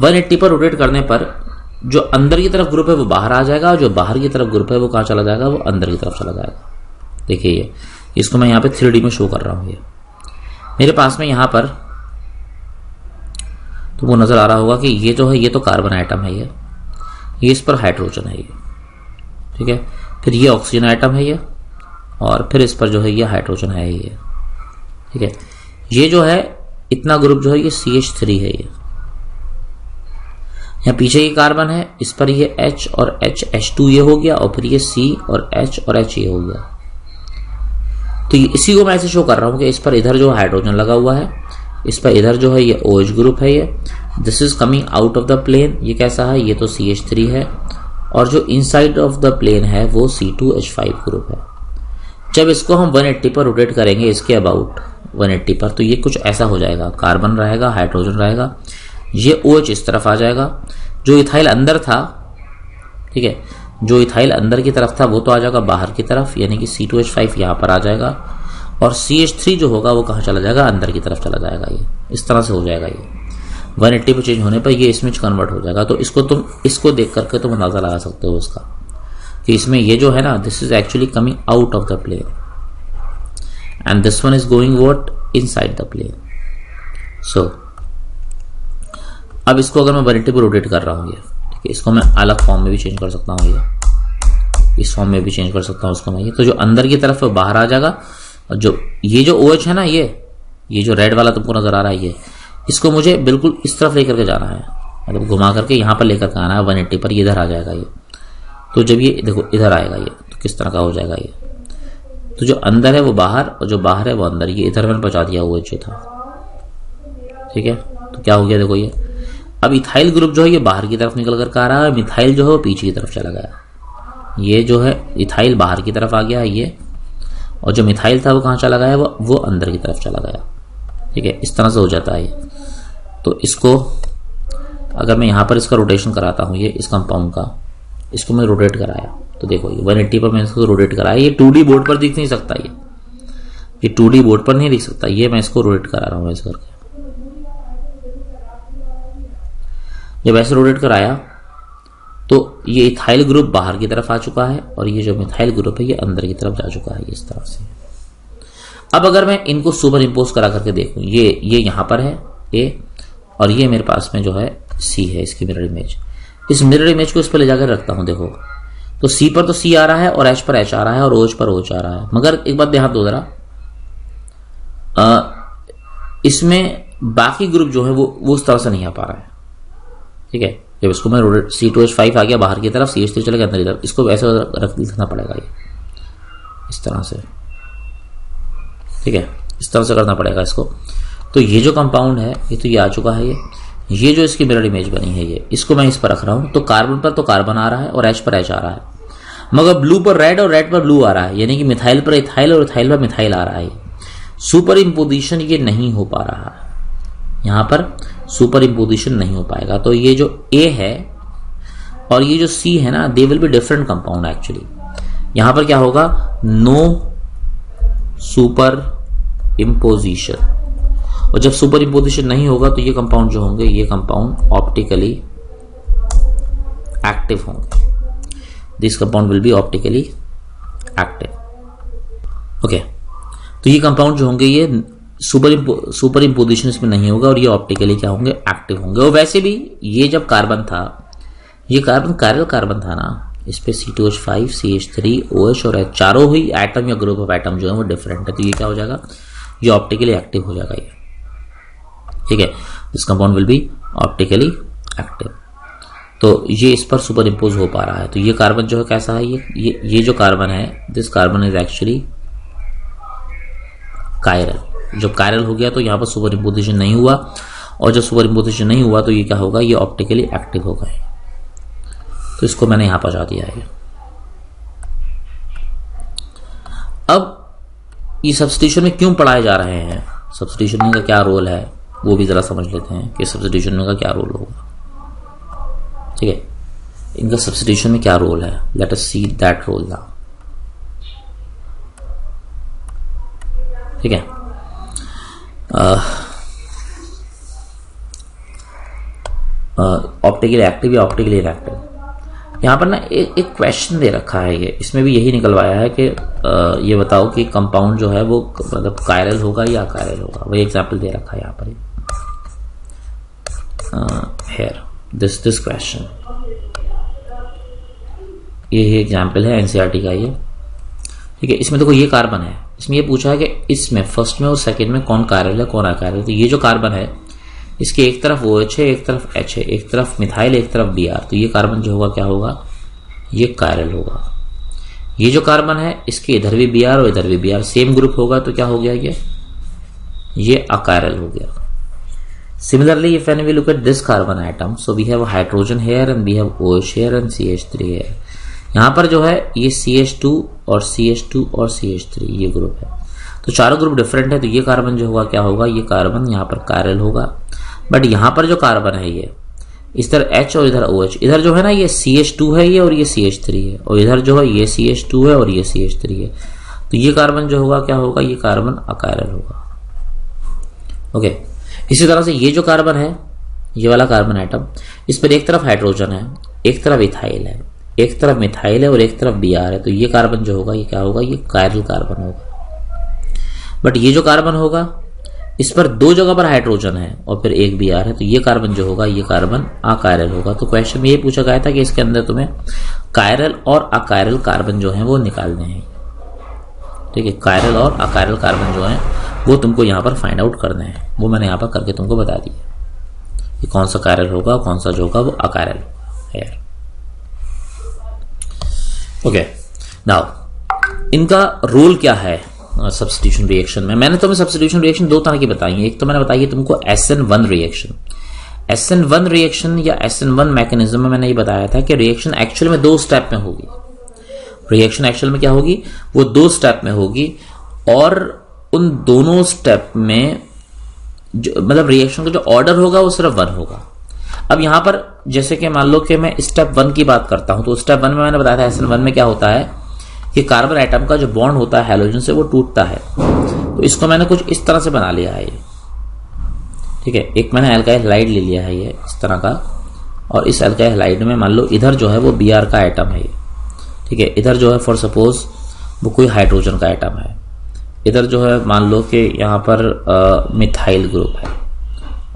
180 पर रोटेट करने पर जो अंदर की तरफ ग्रुप है वो बाहर आ जाएगा, और जो बाहर की तरफ ग्रुप है वो कहां चला जाएगा, वो अंदर की तरफ चला जाएगा। देखिए ये, इसको मैं यहां पे 3D में शो कर रहा हूं। ये मेरे पास में यहां पर तो वो नजर आ रहा होगा कि ये जो है ये तो कार्बन आइटम है, ये इस पर हाइड्रोजन है ये, ठीक है, फिर ये ऑक्सीजन आइटम है ये, और फिर इस पर जो है ये हाइड्रोजन है ये, ठीक है। ये जो है इतना ग्रुप जो है ये CH3 है ये, यहाँ पीछे ये कार्बन है, इस पर ये H और H2 ये हो गया, और फिर ये C और H और H ये हो गया। तो इसी को मैं ऐसे शो कर रहा हूं कि इस पर इधर जो हाइड्रोजन लगा हुआ है, इस पर इधर जो है ये OH ग्रुप है ये, this is coming out of the plane. ये कैसा है, ये तो CH3 है, और जो इनसाइड ऑफ द प्लेन है वो C2H5 ग्रुप है। जब इसको हम 180 पर रोटेट करेंगे, इसके अबाउट 180 पर, तो ये कुछ ऐसा हो जाएगा, कार्बन रहेगा, हाइड्रोजन रहेगा, ये OH इस तरफ आ जाएगा, जो इथाइल अंदर था, ठीक है, जो इथाइल अंदर की तरफ था वो तो आ जाएगा बाहर की तरफ, यानी कि C2H5 यहाँ पर आ जाएगा, और CH3 जो होगा वो कहाँ चला जाएगा, अंदर की तरफ चला जाएगा। ये इस तरह से हो जाएगा। ये 180 पर चेंज होने पर ये इसमें कन्वर्ट हो जाएगा। तो इसको देख करके तुम अंदाजा लगा सकते हो इसका कि इसमें ये जो है ना, this is actually coming out of the plane and this one is going what, inside the plane. So अब इसको अगर मैं 180 पर रोटेट कर रहा हूँ, ये ठीक है, इसको मैं अलग फॉर्म में भी चेंज कर सकता हूँ, ये इस फॉर्म में भी चेंज कर सकता हूँ इसको मैं। ये तो जो अंदर की तरफ बाहर आ जाएगा, और जो ये जो OH है ना, ये जो रेड वाला तुमको नजर आ रहा है, ये इसको मुझे बिल्कुल इस तरफ लेकर के जाना है, मतलब घुमा करके यहाँ पर लेकर के आना है 180 पर, ये इधर आ जाएगा ये। तो जब ये देखो इधर आएगा ये, तो किस तरह का हो जाएगा ये, तो जो अंदर है वो बाहर और जो बाहर है वो अंदर, ये इधर मैंने पहुंचा दिया OH जो था, ठीक है। तो क्या हो गया, देखो ये अब इथाइल ग्रुप जो है ये बाहर की तरफ निकल कर आ रहा है, मिथाइल जो है वो पीछे की तरफ चला गया। ये जो है इथाइल बाहर की तरफ आ गया है ये, और जो मिथाइल था वो कहाँ चला गया, वो अंदर की तरफ चला गया, ठीक है। इस तरह से हो जाता है ये। तो इसको अगर मैं यहाँ पर इसका रोटेशन कराता हूँ, ये इस कंपाउंड का, इसको मैं रोटेट कराया, तो देखो ये 180 पर मैंने इसको रोटेट कराया। ये 2D बोर्ड पर दिख नहीं सकता, ये 2D बोर्ड पर नहीं दिख सकता, ये मैं इसको रोटेट करा रहा हूँ ऐसे करके। जब ऐसे रोटेट कराया तो ये इथाइल ग्रुप बाहर की तरफ आ चुका है, और ये जो मिथाइल ग्रुप है ये अंदर की तरफ जा चुका है, इस तरफ से। अब अगर मैं इनको सुपर इम्पोज करा करके देखूं, ये यहां पर है A, और ये मेरे पास में जो है C है, इसकी मिरर इमेज। इस मिरर इमेज को इस पर ले जाकर रखता हूं, देखो तो C पर तो C आ रहा है, और H पर H आ रहा है, और OH पर OH आ रहा है। मगर एक बात ध्यान दो जरा, इसमें बाकी ग्रुप जो है वो उस तरह से नहीं आ पा रहा है, ठीक है। जब इसको मैं C2H5 आ गया बाहर की तरफ, CH3 चले गया अंदर की तरफ, इसको ऐसे रख लिखना पड़ेगा, ये इस तरह से, ठीक है, इस तरह से करना पड़ेगा इसको। तो ये जो कंपाउंड है ये तो ये आ चुका है, ये जो इसकी मिरर इमेज बनी है, ये इसको मैं इस पर रख रहा हूं, तो कार्बन पर तो कार्बन आ रहा है और H पर H आ रहा है, मगर ब्लू पर रेड और रेड पर ब्लू आ रहा है, यानी कि मिथाइल पर इथाइल और इथाइल पर मिथाइल आ रहा है। सुपर इम्पोजिशन ये नहीं हो पा रहा है, यहां पर सुपर इम्पोजिशन नहीं हो पाएगा। तो ये जो A है और ये जो C है ना, they will be different compound actually. यहां पर क्या होगा, नो सुपर इम्पोजिशन, और जब सुपर इम्पोजिशन नहीं होगा तो ये कंपाउंड जो होंगे, ये कंपाउंड ऑप्टिकली एक्टिव होंगे। This compound will be optically active, okay. तो ये कंपाउंड जो होंगे ये सुपर इम्पोजिशन इसमें नहीं होगा, और ये ऑप्टिकली क्या होंगे, एक्टिव होंगे। और वैसे भी ये जब कार्बन था, ये कार्बन कायरल कार्बन था ना, इस पे C2H5, CH3, OH और H चारों ही एटम या ग्रुप ऑफ एटम जो है वो डिफरेंट है। तो ये क्या हो जाएगा, ये ऑप्टिकली एक्टिव हो जाएगा ये, ठीक है। This compound will be optically active. तो ये इस पर सुपर इम्पोज हो पा रहा है। तो ये कार्बन जो है कैसा है, ये जो कार्बन है, this carbon is actually chiral. जब कायरल हो गया तो यहाँ पर सुपर इम्पोजिशन नहीं हुआ, और जब सुपर इम्पोजिशन नहीं हुआ तो ये क्या होगा, ये ऑप्टिकली एक्टिव हो गए। तो इसको मैंने यहां पहुंचा दिया है। अब ये सब्स्टिट्यूशन में क्यों पढ़ाए जा रहे हैं, सब्स्टिट्यूशन का क्या रोल है, वो भी जरा समझ लेते हैं कि सब्स्टिट्यूशन का क्या रोल होगा, ठीक है। इनका सब्स्टिट्यूशन में क्या रोल है, let us see that role now, ठीक है। ऑप्टिकली एक्टिव या ऑप्टिकली इनएक्टिव, यहाँ पर ना एक क्वेश्चन दे रखा है, ये इसमें भी यही निकलवाया है कि ये बताओ कि कंपाउंड जो है वो मतलब कायरल होगा या अकायरल होगा। वही एग्जाम्पल दे रखा है यहाँ पर, हेयर दिस क्वेश्चन, ये एग्जाम्पल है एनसीईआरटी का ये, ठीक है। इसमें देखो ये कार्बन है, इसमें ये पूछा है कि इसमें फर्स्ट में और सेकंड में कौन कायरल है कौन अकायरल है। तो ये जो कार्बन है इसके एक तरफ OH है, एक तरफ H है, एक तरफ मिथाइल, एक तरफ Br, तो ये कार्बन जो होगा क्या होगा, ये कायरल होगा। ये जो कार्बन है इसके इधर भी Br और इधर भी Br सेम ग्रुप होगा, तो क्या हो गया, ये अकायरल हो गया। Similarly, if when we look at this carbon atom, so we have a hydrogen here and we have OH here and CH3 here. यहाँ पर जो है ये CH2 और CH2 और CH3 ये ग्रुप है, तो चारों ग्रुप डिफरेंट है, तो ये कार्बन जो होगा क्या होगा, ये कार्बन यहाँ पर कायरल होगा। बट यहाँ पर जो कार्बन है ये इस तरह H और इधर OH, इधर जो है ना ये CH2 है ये और ये CH3 है, और इधर जो है ये CH2 है और ये CH3 है, तो ये कार्बन जो होगा क्या होगा, ये कार्बन अकायरल होगा। ओके, इसी तरह से ये जो कार्बन है, ये वाला कार्बन एटम, इस पर एक तरफ हाइड्रोजन है, एक तरफ इथाइल है, एक तरफ मिथाइल है और एक तरफ Br है, तो ये कार्बन जो होगा ये क्या होगा, ये कायरल कार्बन होगा। बट ये जो कार्बन होगा इस पर दो जगह पर हाइड्रोजन है और फिर एक Br है, तो ये कार्बन जो होगा ये कार्बन अकायरल होगा। तो क्वेश्चन में ये पूछा गया था कि इसके अंदर तुम्हें कायरल और अकायरल कार्बन जो है वो निकालने हैं। ठीक है, कायरल और अकायरल कार्बन जो है वो तुमको यहाँ पर फाइंड आउट करने हैं, वो मैंने यहाँ पर करके तुमको बता दिया कि कौन सा कायरल होगा, कौन सा जो होगा वो अकायरल है। ओके, नाउ इनका रोल क्या है सब्स्टिट्यूशन रिएक्शन में। मैंने तुम्हें सब्स्टिट्यूशन रिएक्शन दो तरह की बताई है। एक तो मैंने बताई है तुमको SN1 रिएक्शन। SN1 रिएक्शन या SN1 मैकेनिज्म में मैंने ये बताया था कि रिएक्शन एक्चुअल में दो स्टेप में होगी। रिएक्शन एक्चुअल में क्या होगी, वो दो स्टेप में होगी, और उन दोनों स्टेप में जो मतलब रिएक्शन का जो ऑर्डर होगा वो सिर्फ 1 होगा। अब यहां पर जैसे कि मान लो कि मैं स्टेप 1 की बात करता हूं, तो स्टेप 1 में मैंने बताया था SN1 में क्या होता है कि कार्बन एटम का जो बॉन्ड होता है हैलोजन से वो टूटता है। तो इसको मैंने कुछ इस तरह से बना लिया है ये। ठीक है, एक मैंने एल्काइल हैलाइड ले लिया है ये इस तरह का, और इस एल्काइल हैलाइड में मान लो इधर जो है वो Br का एटम है ये। ठीक है, इधर जो है फॉर सपोज वो कोई हाइड्रोजन का एटम है, इधर जो है मान लो कि यहाँ पर मिथाइल ग्रुप है,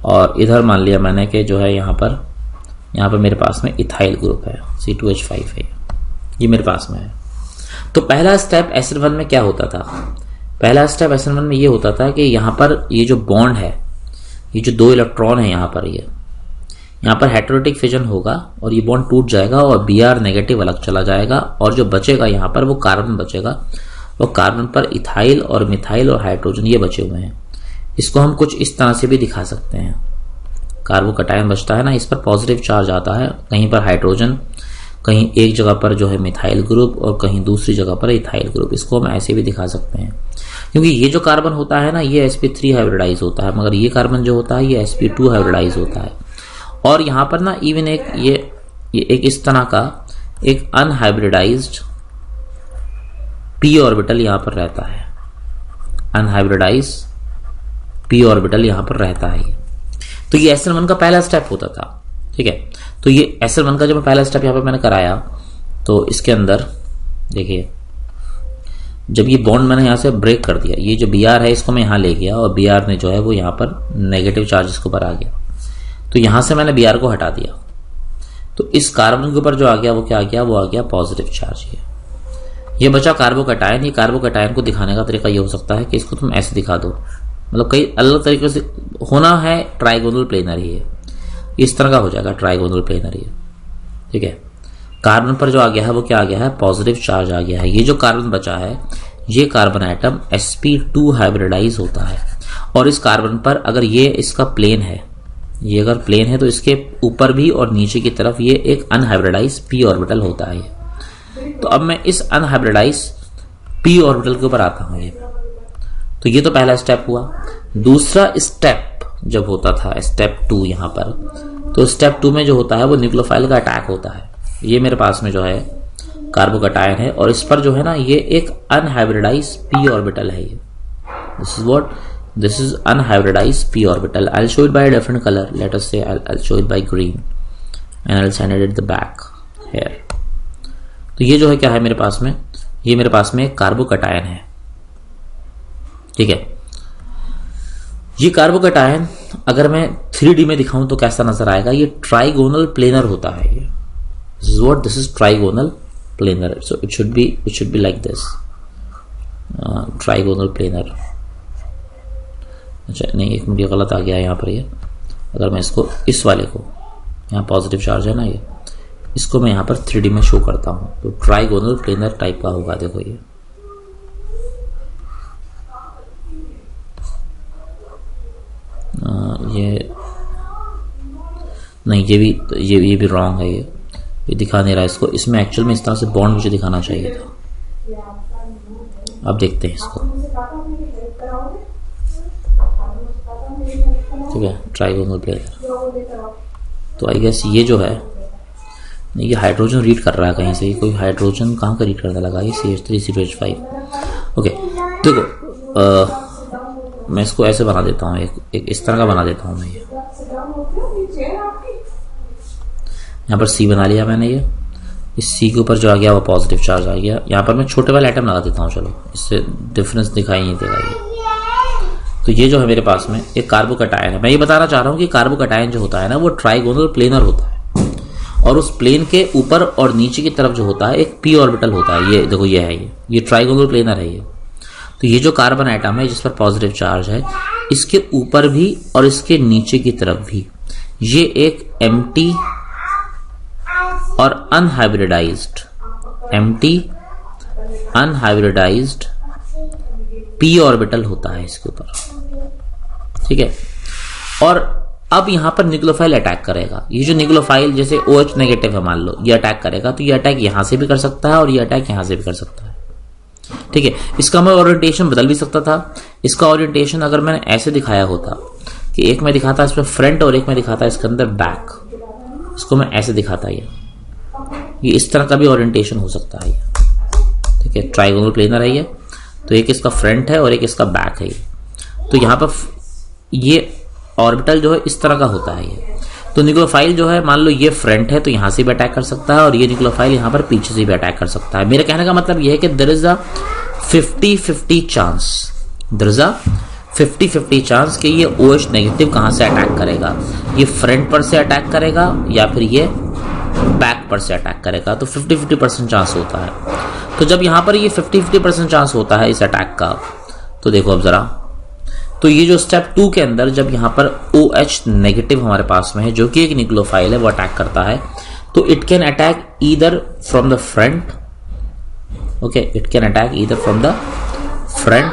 और इधर मान लिया मैंने कि जो है यहाँ पर मेरे पास में इथाइल ग्रुप है, C2H5 है, ये मेरे पास में है। तो पहला स्टेप SN1 में क्या होता था, पहला स्टेप SN1 में ये होता था कि यहाँ पर ये जो बॉन्ड है, ये जो दो इलेक्ट्रॉन है यहाँ पर, ये यहाँ पर हेटेरोटिक फिजन होगा और ये बॉन्ड टूट जाएगा और Br नेगेटिव अलग चला जाएगा, और जो बचेगा यहाँ पर वो कार्बन बचेगा, वो कार्बन पर इथाइल और मिथाइल और हाइड्रोजन ये बचे हुए हैं। इसको हम कुछ इस तरह से भी दिखा सकते हैं, कार्बोकटायन बचता है ना, इस पर पॉजिटिव चार्ज आता है, कहीं पर हाइड्रोजन, कहीं एक जगह पर जो है मिथाइल ग्रुप और कहीं दूसरी जगह पर इथाइल ग्रुप। इसको हम ऐसे भी दिखा सकते हैं, क्योंकि ये जो कार्बन होता है ना ये sp3 हाइब्रिडाइज होता है, मगर ये कार्बन जो होता है ये sp2 हाइब्रिडाइज होता है। और यहाँ पर ना इवन एक ये एक इस तरह का एक अनहाइब्रिडाइज्ड p ऑर्बिटल यहाँ पर रहता है, अनहाइब्रिडाइज p ऑर्बिटल यहाँ पर रहता है। तो ये SN1 का पहला स्टेप होता था। ठीक है, तो ये SN1 का जब पहला स्टेप यहाँ पर मैंने कराया, तो इसके अंदर देखिए जब ये बॉन्ड मैंने यहाँ से ब्रेक कर दिया, ये जो Br है इसको मैं यहाँ ले गया और Br ने जो है वो यहाँ पर नेगेटिव चार्ज इसके ऊपर आ गया, तो यहाँ से मैंने Br को हटा दिया, तो इस कार्बन के ऊपर जो आ गया वो क्या आ गया, वो आ गया पॉजिटिव चार्ज। ये बचा कार्बोकटायन। ये कार्बोकटायन को दिखाने का तरीका ये हो सकता है कि इसको तुम ऐसे दिखा दो, मतलब कई अलग तरीके से होना है, ट्राइगोनल प्लेनर ही है, इस तरह का हो जाएगा ट्राइगोनल प्लेनर ही। ठीक है, कार्बन पर जो आ गया है वो क्या आ गया है, पॉजिटिव चार्ज आ गया है। ये जो कार्बन बचा है ये कार्बन एटम sp2 हाइब्रिडाइज होता है, और इस कार्बन पर अगर ये इसका प्लेन है, ये अगर प्लेन है तो इसके ऊपर भी और नीचे की तरफ ये एक अनहाइब्रिडाइज p ऑर्बिटल होता है। तो अब मैं इस अनहाइब्रिडाइज p ऑर्बिटल के ऊपर आता हूं, ये तो ये तो पहला स्टेप हुआ। दूसरा स्टेप जब होता था स्टेप 2 यहाँ पर, तो स्टेप 2 में जो होता है वो न्यूक्लियोफाइल का अटैक होता है। ये मेरे पास में जो है कार्बोकटायन है और इस पर जो है ना ये एक अनहाइब्रिडाइज p ऑर्बिटल है। ये this is unhybridise p orbital. I will show it by a different colour, let us say I will show it by green and I will send it at the back here. तो ये जो है क्या है मेरे पास में, ये मेरे पास में कार्बोकटायन है। ठीक है, ये कार्बोकटायन अगर मैं 3D में दिखाऊं तो कैसा नजर आएगा, ये ट्राइगोनल प्लेनर होता है। ये this is trigonal planar, so it should be like this, trigonal planar. अच्छा नहीं, एक मिनट, गलत आ गया है यहाँ पर। ये अगर मैं इसको इस वाले को, यहाँ पॉजिटिव चार्ज है ना, ये इसको मैं यहाँ पर 3D में शो करता हूँ तो ट्राइगोनल प्लेनर टाइप का होगा। देखो ये नहीं, ये भी रॉन्ग है, ये दिखा नहीं रहा इसको। इसमें एक्चुअल में इस तरह से बॉन्ड मुझे दिखाना चाहिए था। अब देखते हैं इसको, ठीक है, ट्राइगोनल प्लेनर। तो आई गेस ये जो है, नहीं ये हाइड्रोजन रीड कर रहा है कहीं से, कोई हाइड्रोजन कहाँ का रीड करने लगा, ये CH3 CH5। ओके देखो, मैं इसको ऐसे बना देता हूँ, एक इस तरह का बना देता हूँ मैं। ये यहाँ पर C बना लिया मैंने, ये इस C के ऊपर जो आ गया वो पॉजिटिव चार्ज आ गया। यहाँ पर मैं छोटे वाले एटम लगा देता हूँ, चलो इससे डिफरेंस दिखाई नहीं देगा ये। तो ये जो है मेरे पास में एक कार्बोकैटायन है। मैं ये बताना चाह रहा हूँ कि कार्बोकैटायन जो होता है ना वो ट्राइगोनल प्लेनर होता है, और उस प्लेन के ऊपर और नीचे की तरफ जो होता है एक p ऑर्बिटल होता है। ये देखो, ये है, ये ट्राइगोनल प्लेनर है ये। तो ये जो कार्बन एटम है जिस पर पॉजिटिव चार्ज है, इसके ऊपर भी और इसके नीचे की तरफ भी ये एक एम्प्टी और अनहाइब्रिडाइज्ड p ऑर्बिटल होता है इसके ऊपर, ठीक है। और अब यहां पर न्यूक्लियोफाइल अटैक करेगा। ये जो न्यूक्लियोफाइल जैसे OH नेगेटिव है मान लो, ये अटैक करेगा, तो ये अटैक यहां से भी कर सकता है और ये अटैक यहां से भी कर सकता है, ठीक है। इसका मैं ओरिएंटेशन बदल भी सकता था। इसका ओरिएंटेशन अगर मैंने ऐसे दिखाया होता कि एक में दिखाता इसमें फ्रंट और एक में दिखाता इसके अंदर बैक, इसको मैं ऐसे दिखाता, ये इस तरह का भी ओरिएंटेशन हो सकता है, ठीक है। ट्राइगोनल प्लेनर है ये, तो एक इसका फ्रंट है और एक इसका बैक है ये। तो यहाँ पर ये ऑर्बिटल जो है इस तरह का होता है ये। तो न्यूक्लियोफाइल जो है मान लो ये फ्रंट है तो यहां से भी अटैक कर सकता है, और ये न्यूक्लियोफाइल यहां पर पीछे से भी अटैक कर सकता है। मेरे कहने का मतलब यह है कि there is a 50-50 chance, there is a 50-50 chance कि ये OH नेगेटिव कहां से अटैक करेगा, ये फ्रंट पर से अटैक करेगा या फिर ये बैक पर से अटैक करेगा। तो 50-50% चांस होता है। तो जब यहां पर ये 50-50% चांस होता है इस अटैक का, तो देखो अब जरा, तो ये जो स्टेप 2 के अंदर जब यहां पर OH नेगेटिव हमारे पास में है जो कि एक न्यूक्लियोफाइल है, वो अटैक करता है, तो it can attack either from the front, okay, it can attack either from the front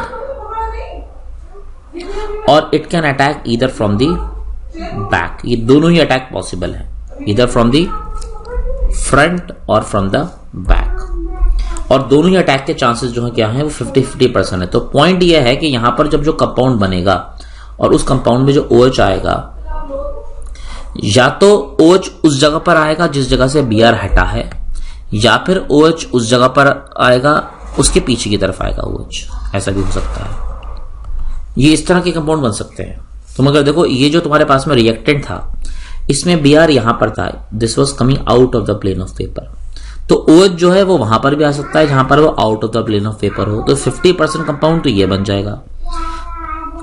और it can attack either from the back. ये दोनों ही अटैक पॉसिबल है, ईदर फ्रॉम द फ्रंट और फ्रॉम द बैक, और दोनों ही अटैक के चांसेस जो है क्या है वो 50-50% है। तो पॉइंट ये है कि यहां पर जब जो कंपाउंड बनेगा और उस कंपाउंड में जो OH आएगा, या तो OH उस जगह पर आएगा जिस जगह से Br हटा है, या फिर OH उस जगह पर आएगा उसके पीछे की तरफ आएगा OH, ऐसा भी हो सकता है। ये इस तरह के कंपाउंड बन सकते हैं। तो मगर देखो ये जो तुम्हारे पास में रिएक्टेंट था इसमें Br यहां पर था, this was coming out of the plane of paper, तो OH जो है वो वहां पर भी आ सकता है जहां पर वो out of the plane of paper हो। तो 50% कंपाउंड तो ये बन जाएगा,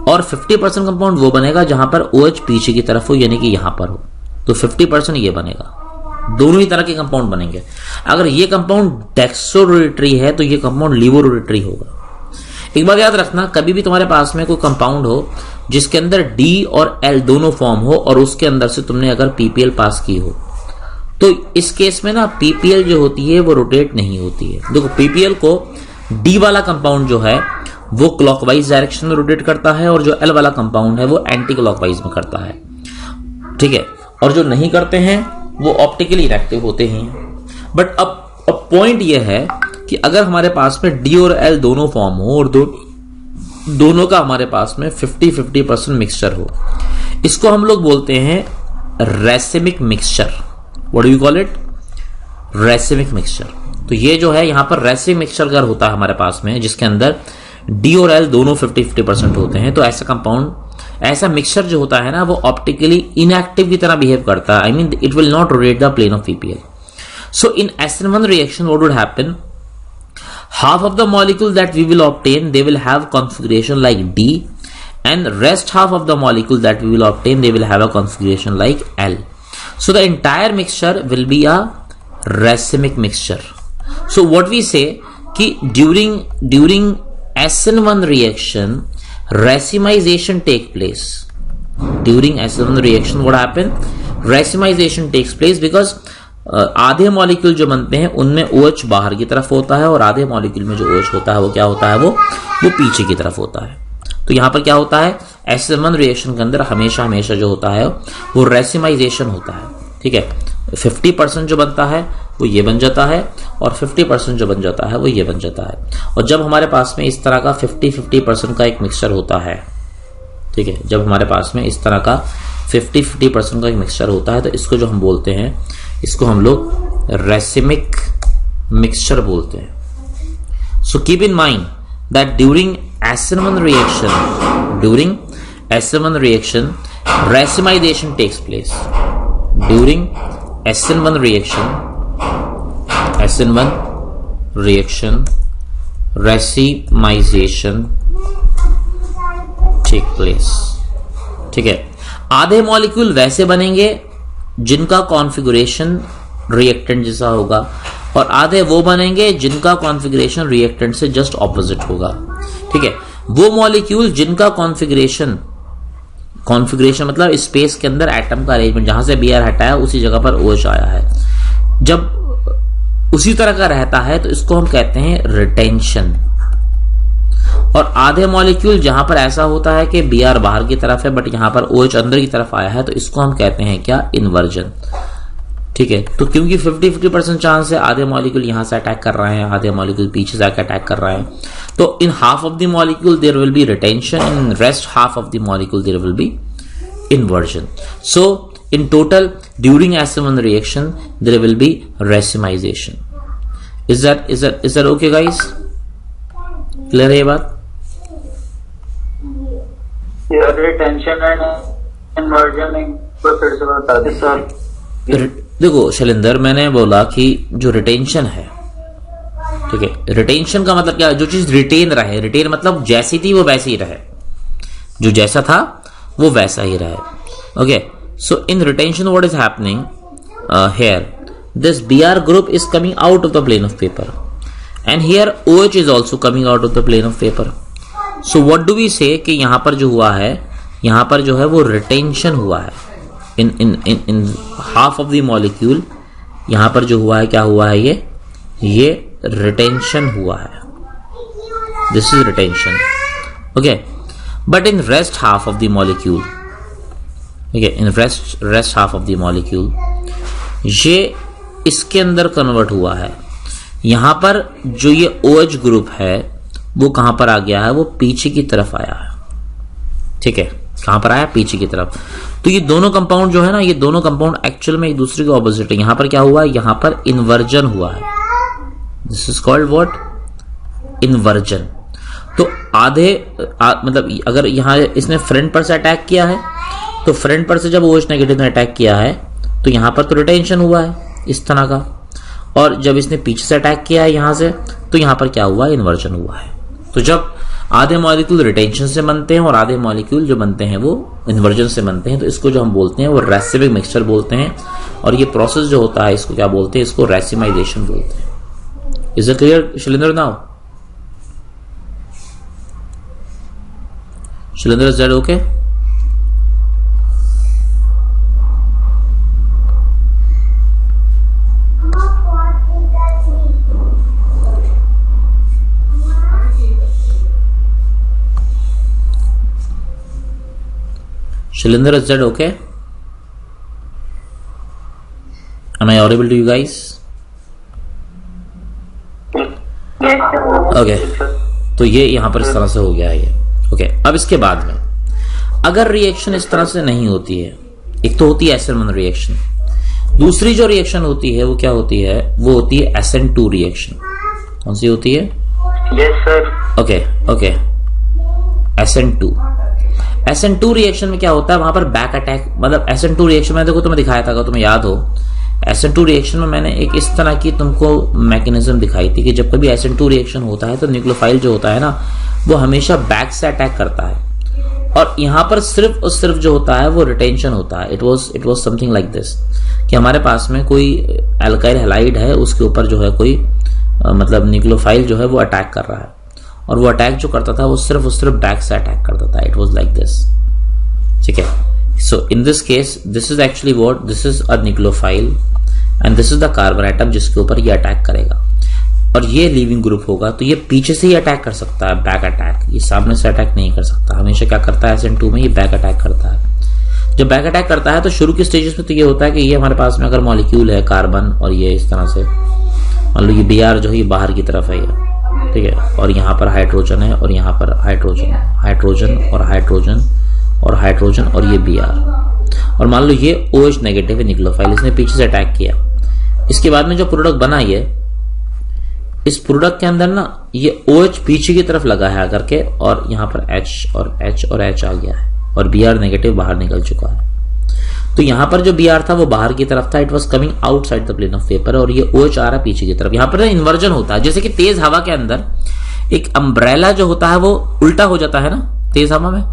और 50% कंपाउंड वो बनेगा जहां पर OH पीछे की तरफ हो, यानी कि यहां पर हो, तो 50% ये बनेगा। दोनों ही तरह के कंपाउंड बनेंगे। अगर ये कंपाउंड डेक्सोरोटेटरी है तो ये कंपाउंड लिवोरोटेटरी होगा। एक बात याद रखना, कभी भी तुम्हारे पास में कोई कंपाउंड हो जिसके अंदर D और L दोनों फॉर्म हो और उसके अंदर से तुमने अगर PPL पास की हो, तो इस केस में ना PPL जो होती है वो रोटेट नहीं होती है। देखो PPL को D वाला कंपाउंड जो है वो क्लॉकवाइज डायरेक्शन में रोटेट करता है, और जो L वाला कंपाउंड है वो एंटी क्लॉकवाइज में करता है, ठीक है। और जो नहीं करते हैं वो ऑप्टिकली इनएक्टिव होते हैं। बट अब पॉइंट ये है कि अगर हमारे पास में D और L दोनों फॉर्म हो और दोनों का हमारे पास में 50-50% मिक्सचर हो, इसको हम लोग बोलते हैं racemic mixture. What do you call it? Racemic mixture. तो ये जो है यहां पर रेसिमिक मिक्सचर अगर होता है हमारे पास में जिसके अंदर D और L दोनों 50-50% होते हैं, तो ऐसा कंपाउंड, ऐसा मिक्सचर जो होता है ना वो ऑप्टिकली इनएक्टिव की तरह बिहेव करता है। I mean it will not rotate the plane of PPL. So in SN1 reaction what would happen? Half of the molecule that we will obtain, they will have configuration like D, and rest half of the molecule that we will obtain, they will have a configuration like L. So the entire mixture will be a racemic mixture. So what we say कि during SN1 reaction racemization take place. During SN1 reaction what happen? Racemization takes place because आधे मॉलिक्यूल जो बनते हैं उनमें OH बाहर की तरफ होता है और आधे मॉलिक्यूल में जो OH होता है वो क्या होता है, वो पीछे की तरफ होता है। तो यहां पर क्या होता है, SN1 रिएक्शन के अंदर हमेशा जो होता है वो रेसिमाइजेशन होता है। ठीक है, 50% जो बनता है वो ये बन जाता है और 50% जो बन जाता है वो ये बन जाता है। और जब हमारे पास में इस तरह का 50-50% का एक मिक्सचर होता है, ठीक है, जब हमारे पास में इस तरह का 50-50% का एक मिक्सचर होता है तो इसको जो हम बोलते हैं, इसको हम लोग रेसिमिक मिक्सचर बोलते हैं। So keep in mind that during SN1 reaction, racemization takes place. During SN1 reaction, racemization take place. ठीक है, आधे मॉलिक्यूल वैसे बनेंगे जिनका कॉन्फ़िगरेशन रिएक्टेंट जैसा होगा और आधे वो बनेंगे जिनका कॉन्फ़िगरेशन रिएक्टेंट से जस्ट ऑपोजिट होगा। ठीक है, वो मॉलिक्यूल जिनका कॉन्फ़िगरेशन मतलब स्पेस के अंदर एटम का अरेंजमेंट, जहां से Br हटाया उसी जगह पर OH आया है, जब उसी तरह का रहता है तो इसको हम कहते हैं रिटेंशन। और आधे मॉलिक्यूल जहां पर ऐसा होता है कि Br बाहर की तरफ है बट यहां पर OH अंदर की तरफ आया है तो इसको हम कहते हैं क्या, इन्वर्जन। ठीक है, तो क्योंकि 50-50% चांस है, आधे मॉलिक्यूल यहां से अटैक कर रहे हैं, आधे मॉलिक्यूल पीछे से अटैक कर रहे हैं, तो in half of the molecule there will be retention, in rest half of the molecule there will be inversion. So in total during SN1 reaction there will be racemization. Is that okay guys? Clear है ये बात? रिटेंशन एंड इन्वर्जन को फिर से बता दे सर। देखो शैलेंद्र, मैंने बोला कि जो रिटेंशन है, ठीक है, रिटेंशन का मतलब क्या है, जो चीज रिटेन रहे, रिटेन मतलब जैसी थी वो वैसी ही रहे, जो जैसा था वो वैसा ही रहे। Okay, so in retention what is happening here, this Br group is coming out of the plane of paper and here OH is also coming out of the plane of paper. So what do we say कि यहां पर जो हुआ है, यहां पर जो है वो रिटेंशन हुआ है in half of the molecule, यहां पर जो हुआ है क्या हुआ है, ये रिटेंशन हुआ है, this is retention. Okay, but in rest half of the molecule, okay, in rest half of the molecule ये इसके अंदर कन्वर्ट हुआ है। यहां पर जो ये OH ग्रुप है वो कहां पर आ गया है, वो पीछे की तरफ आया है। ठीक है, कहां पर आया, पीछे की तरफ। तो ये दोनों कंपाउंड जो है ना, ये दोनों कंपाउंड एक्चुअल में एक दूसरे के ऑपोजिट है। यहां पर क्या हुआ है, यहां पर इन्वर्जन हुआ है, this is called what, inversion. तो मतलब अगर यहां इसने फ्रंट पर से अटैक किया है तो फ्रंट पर से जब OH नेगेटिव ने अटैक किया है तो यहां पर तो रिटेंशन हुआ है इस तरह का, और जब इसने पीछे से अटैक किया है यहां से तो यहां पर क्या हुआ, इन्वर्जन हुआ है। तो जब आधे मॉलिक्यूल रिटेंशन से बनते हैं और आधे मॉलिक्यूल जो बनते हैं वो इन्वर्जन से बनते हैं, तो इसको जो हम बोलते हैं वो रेसिमिक मिक्सचर बोलते हैं। और ये प्रोसेस जो होता है इसको क्या बोलते हैं, इसको रेसिमाइजेशन बोलते हैं। Is it clear Shailendra now? Shailendra, is that okay? Shalinder, is that okay? Am I audible to you guys? Yes, Okay. तो ये यहां पर इस तरह से हो गया है ये। ओके, अब इसके बाद में अगर रिएक्शन इस तरह से नहीं होती है, एक तो होती है SN1 रिएक्शन, दूसरी जो रिएक्शन होती है वो क्या होती है, वो होती है SN2 रिएक्शन। कौन सी होती है? yes sir. Okay, SN2 reaction में क्या होता है, वहां पर बैक अटैक, मतलब SN2 रिएक्शन में देखो तुम्हें दिखाया था, अगर तुम्हें याद हो, SN2 रिएक्शन में मैंने एक इस तरह की तुमको मैकेनिज्म दिखाई थी कि जब कभी SN2 रिएक्शन होता है तो न्यूक्लियोफाइल जो होता है ना वो हमेशा बैक से अटैक करता है, और यहां पर सिर्फ और सिर्फ जो होता है वो रिटेंशन होता है। It was something like this कि हमारे पास में कोई एल्काइल हैलाइड है, उसके ऊपर जो है कोई मतलब न्यूक्लियोफाइल जो है वो अटैक कर रहा है, और वो अटैक जो करता था वो सिर्फ बैक से अटैक करता था। It was like this. ठीक है, so in this case this is actually what, this is a nucleophile and this is the carbon atom जिसके ऊपर ये अटैक करेगा, और ये लीविंग ग्रुप होगा तो ये पीछे से ही अटैक कर सकता है, बैक अटैक। ये सामने से अटैक नहीं कर सकता, हमेशा क्या करता है SN2 में, ये बैक अटैक करता है। जब बैक अटैक करता है तो शुरू की स्टेजेस में तो ये होता है कि ये हमारे पास में अगर मॉलिक्यूल है कार्बन और ये इस तरह से, मान लो ये Br जो है ये बाहर की तरफ है ये, ठीक है, और यहाँ पर हाइड्रोजन है और यहाँ पर हाइड्रोजन और हाइड्रोजन और हाइड्रोजन और ये Br, और मान लो ये OH नेगेटिव है न्यूक्लियोफाइल, इसने पीछे से अटैक किया। इसके बाद में जो प्रोडक्ट बना ये, इस प्रोडक्ट के अंदर ना ये OH पीछे की तरफ लगा है आकर के, और यहाँ पर H और H और H आ गया है, और Br नेगेटिव बाहर निकल चुका है। तो यहाँ पर जो Br था वो बाहर की तरफ था, it was coming outside the plane of paper, और ये OH आ रहा है पीछे की तरफ। यहाँ पर इन्वर्जन होता है, जैसे कि तेज हवा के अंदर एक अम्ब्रेला जो होता है वो उल्टा हो जाता है ना तेज हवा में,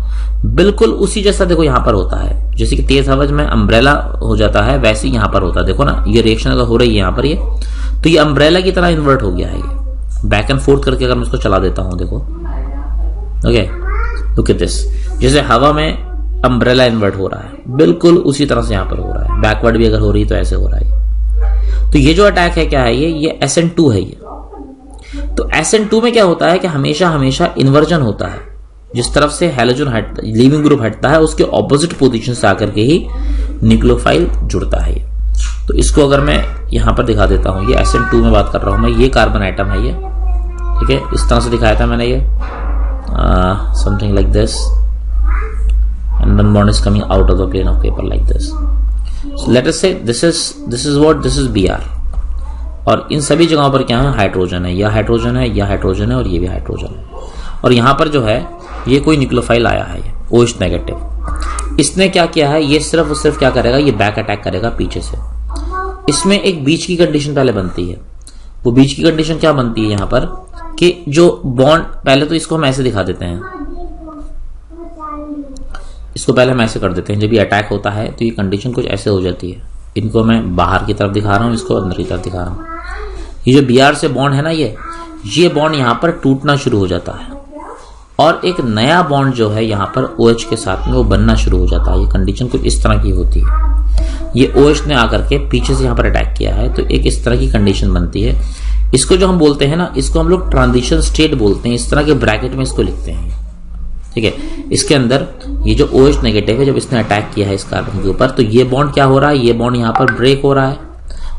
बिल्कुल उसी जैसा देखो यहाँ पर होता है। जैसे कि तेज हवा में अम्ब्रेला हो जाता है वैसे ही यहाँ पर होता है। देखो ना ये रिएक्शन अगर हो रही है यहाँ पर ये, तो ये अम्ब्रेला की तरह इन्वर्ट हो गया है ये, बैक एंड फोर्थ करके अगर मैं इसको चला देता हूं देखो, ओके लुक एट दिस, जैसे हवा में अम्ब्रेला इन्वर्ट हो रहा है बिल्कुल उसी तरह से यहाँ पर हो रहा है। बैकवर्ड भी अगर हो रही तो ऐसे हो रहा है। तो ये जो अटैक है क्या है, ये SN2 है ये। तो SN2 में क्या होता है कि हमेशा हमेशा इन्वर्जन होता है, जिस तरफ से हैलोजन लीविंग ग्रुप हटता है उसके ऑपोजिट पोजीशन से आकर के ही न्यूक्लियोफाइल जुड़ता है। तो इसको अगर मैं यहां पर दिखा देता हूं, ये SN2 में बात कर रहा हूं मैं, ये कार्बन आइटम है ये, ठीक है, इस तरह से दिखाया था मैंने ये, something like this, and one bond is coming out of the plane of paper like this. So let us say this is Br, और इन सभी जगहों पर क्या है, हाइड्रोजन है, या हाइड्रोजन है, या हाइड्रोजन है, और ये भी हाइड्रोजन है। और यहाँ पर जो है ये कोई न्यूक्लियोफाइल आया है ये OH नेगेटिव, इसने क्या किया है, ये सिर्फ और सिर्फ क्या करेगा, ये बैक अटैक करेगा पीछे से। इसमें एक बीच की कंडीशन पहले बनती है। वो बीच की कंडीशन क्या बनती है यहाँ पर कि जो बॉन्ड, पहले तो इसको हम ऐसे दिखा देते हैं, इसको पहले हम ऐसे कर देते हैं। जब ये अटैक होता है तो ये कंडीशन कुछ ऐसे हो जाती है। इनको मैं बाहर की तरफ दिखा रहा हूं, इसको अंदर की तरफ दिखा रहा हूं। ये जो Br से बॉन्ड है ना, ये बॉन्ड यहां पर टूटना शुरू हो जाता है, और एक नया बॉन्ड जो है यहां पर OH के साथ में वो बनना शुरू हो जाता है। ये कंडीशन कुछ इस तरह की होती है। ये OH ने आकर के पीछे से यहां पर अटैक किया है, तो एक इस तरह की कंडीशन बनती है। इसको जो हम बोलते हैं ना, इसको हम लोग ट्रांजिशन स्टेट बोलते हैं। इस तरह के ब्रैकेट में इसको लिखते हैं, ठीक है। इसके अंदर ये जो OH नेगेटिव है, जब इसने अटैक किया है इस कार्बन के ऊपर, तो ये बॉन्ड क्या हो रहा है, ये बॉन्ड यहाँ पर ब्रेक हो रहा है,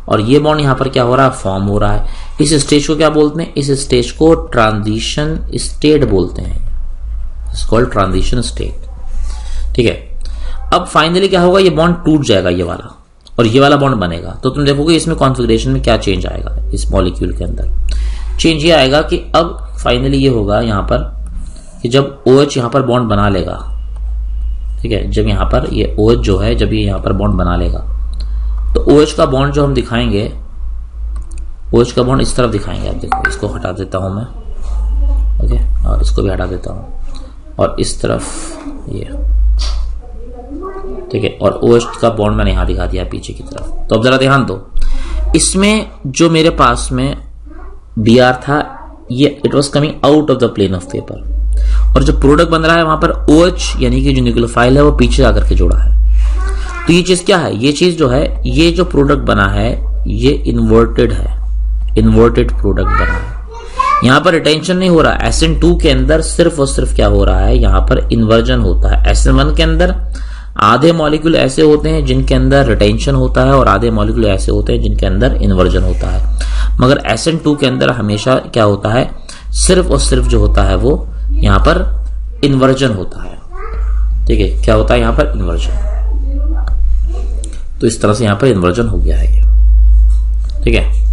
और ये बॉन्ड यहाँ पर क्या हो रहा है, फॉर्म हो रहा है। इस स्टेज को क्या बोलते हैं, इस स्टेज को ट्रांजिशन स्टेट बोलते हैं, इट्स कॉल्ड ट्रांजिशन स्टेट, ठीक है। अब फाइनली क्या होगा, ये बॉन्ड टूट जाएगा ये वाला, और ये वाला बॉन्ड बनेगा। तो तुम देखोगे इसमें कॉन्फ़िगरेशन में क्या चेंज आएगा, इस मॉलिक्यूल के अंदर चेंज ये आएगा कि अब फाइनली ये होगा यहाँ पर कि जब OH यहाँ पर बॉन्ड बना लेगा, ठीक है, जब यहाँ पर ये OH जो है, जब ये यहाँ पर बॉन्ड बना लेगा, तो OH का बॉन्ड जो हम दिखाएंगे, OH का बॉन्ड इस तरफ दिखाएंगे। आप देखो, इसको हटा देता हूं मैं, ओके, और इसको भी हटा देता हूं, और इस तरफ ये, ठीक है, और OH का बॉन्ड मैंने यहां दिखा दिया पीछे की तरफ। तो अब जरा ध्यान दो, इसमें जो मेरे पास में Br था, ये it was coming out of the plane of paper, और जो प्रोडक्ट बन रहा है वहां पर OH यानी कि जो न्यूक्लियोफाइल है वो पीछे आकर के जुड़ा है। तो ये चीज क्या है, ये चीज जो है, ये जो प्रोडक्ट बना है ये इन्वर्टेड है, इन्वर्टेड प्रोडक्ट बना है। यहां पर रिटेंशन नहीं हो रहा। SN2 के अंदर सिर्फ और सिर्फ क्या हो रहा है, यहां पर इन्वर्जन होता है। SN1 के अंदर आधे मॉलिक्यूल ऐसे होते हैं जिनके अंदर रिटेंशन होता है, और आधे मॉलिक्यूल ऐसे होते हैं जिनके अंदर इन्वर्जन होता है। मगर SN2 के अंदर हमेशा क्या होता है, सिर्फ और सिर्फ जो होता है वो यहां पर इन्वर्जन होता है, ठीक है। क्या होता है यहां पर, इन्वर्जन। तो इस तरह से यहां पर इन्वर्जन हो गया है, ठीक है।